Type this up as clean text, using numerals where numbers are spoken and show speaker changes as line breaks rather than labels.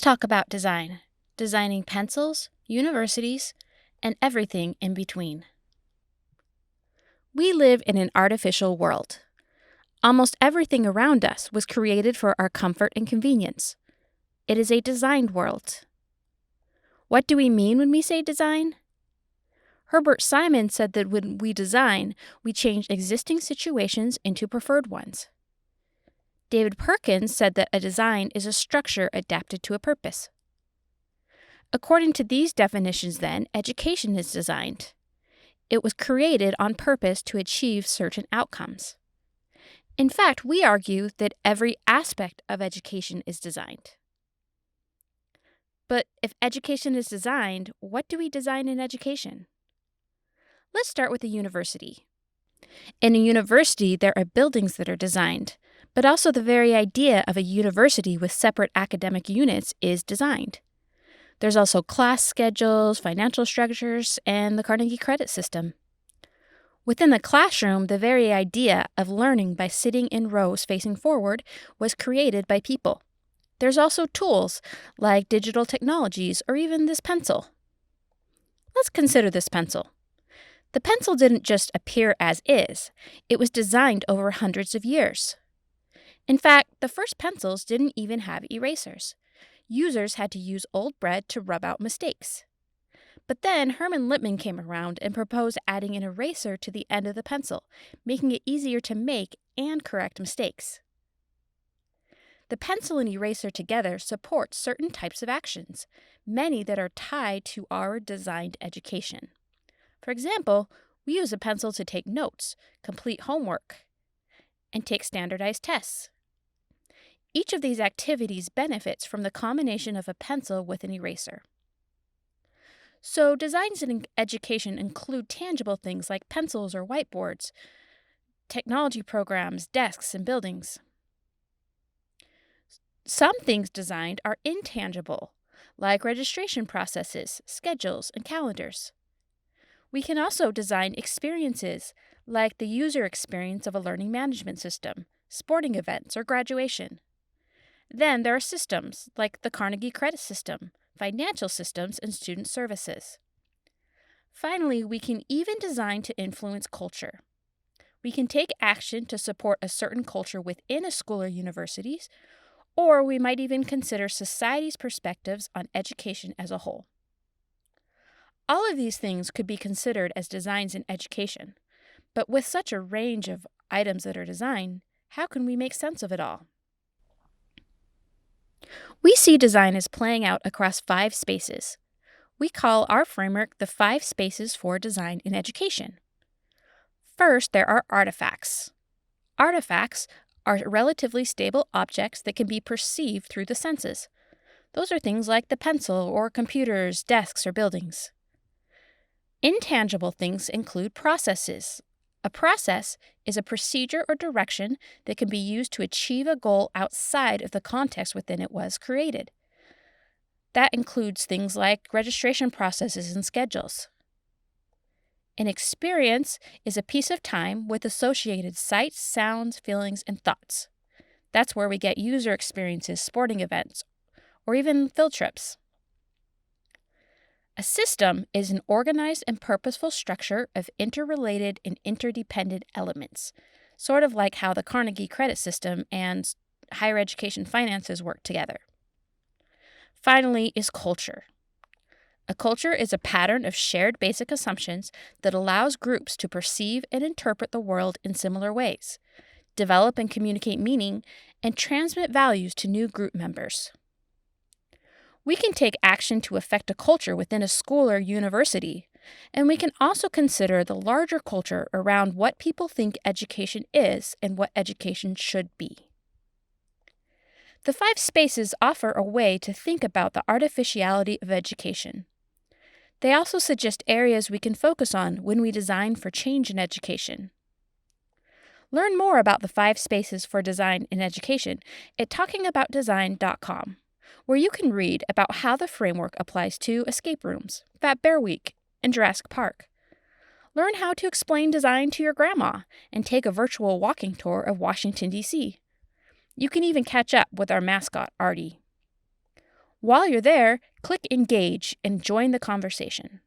Let's talk about design, designing pencils, universities, and everything in between. We live in an artificial world. Almost everything around us was created for our comfort and convenience. It is a designed world. What do we mean when we say design? Herbert Simon said that when we design, we change existing situations into preferred ones. David Perkins said that a design is a structure adapted to a purpose. According to these definitions, then, education is designed. It was created on purpose to achieve certain outcomes. In fact, we argue that every aspect of education is designed. But if education is designed, what do we design in education? Let's start with a university. In a university, there are buildings that are designed, but also the very idea of a university with separate academic units is designed. There's also class schedules, financial structures, and the Carnegie credit system. Within the classroom, the very idea of learning by sitting in rows facing forward was created by people. There's also tools like digital technologies or even this pencil. Let's consider this pencil. The pencil didn't just appear as is, it was designed over hundreds of years. In fact, the first pencils didn't even have erasers. Users had to use old bread to rub out mistakes. But then Herman Lippmann came around and proposed adding an eraser to the end of the pencil, making it easier to make and correct mistakes. The pencil and eraser together support certain types of actions, many that are tied to our designed education. For example, we use a pencil to take notes, complete homework, and take standardized tests. Each of these activities benefits from the combination of a pencil with an eraser. So designs in education include tangible things like pencils or whiteboards, technology programs, desks, and buildings. Some things designed are intangible, like registration processes, schedules, and calendars. We can also design experiences, like the user experience of a learning management system, sporting events, or graduation. Then there are systems, like the Carnegie credit system, financial systems, and student services. Finally, we can even design to influence culture. We can take action to support a certain culture within a school or universities, or we might even consider society's perspectives on education as a whole. All of these things could be considered as designs in education, but with such a range of items that are designed, how can we make sense of it all? We see design as playing out across 5 spaces. We call our framework the 5 spaces for design in education. First, there are artifacts. Artifacts are relatively stable objects that can be perceived through the senses. Those are things like the pencil or computers, desks, or buildings. Intangible things include processes. A process is a procedure or direction that can be used to achieve a goal outside of the context within it was created. That includes things like registration processes and schedules. An experience is a piece of time with associated sights, sounds, feelings, and thoughts. That's where we get user experiences, sporting events, or even field trips. A system is an organized and purposeful structure of interrelated and interdependent elements, sort of like how the Carnegie credit system and higher education finances work together. Finally is culture. A culture is a pattern of shared basic assumptions that allows groups to perceive and interpret the world in similar ways, develop and communicate meaning, and transmit values to new group members. We can take action to affect a culture within a school or university, and we can also consider the larger culture around what people think education is and what education should be. The 5 spaces offer a way to think about the artificiality of education. They also suggest areas we can focus on when we design for change in education. Learn more about the 5 spaces for design in education at talkingaboutdesign.com. where you can read about how the framework applies to escape rooms, Fat Bear Week, and Jurassic Park. Learn how to explain design to your grandma and take a virtual walking tour of Washington, D.C. You can even catch up with our mascot, Artie. While you're there, click Engage and join the conversation.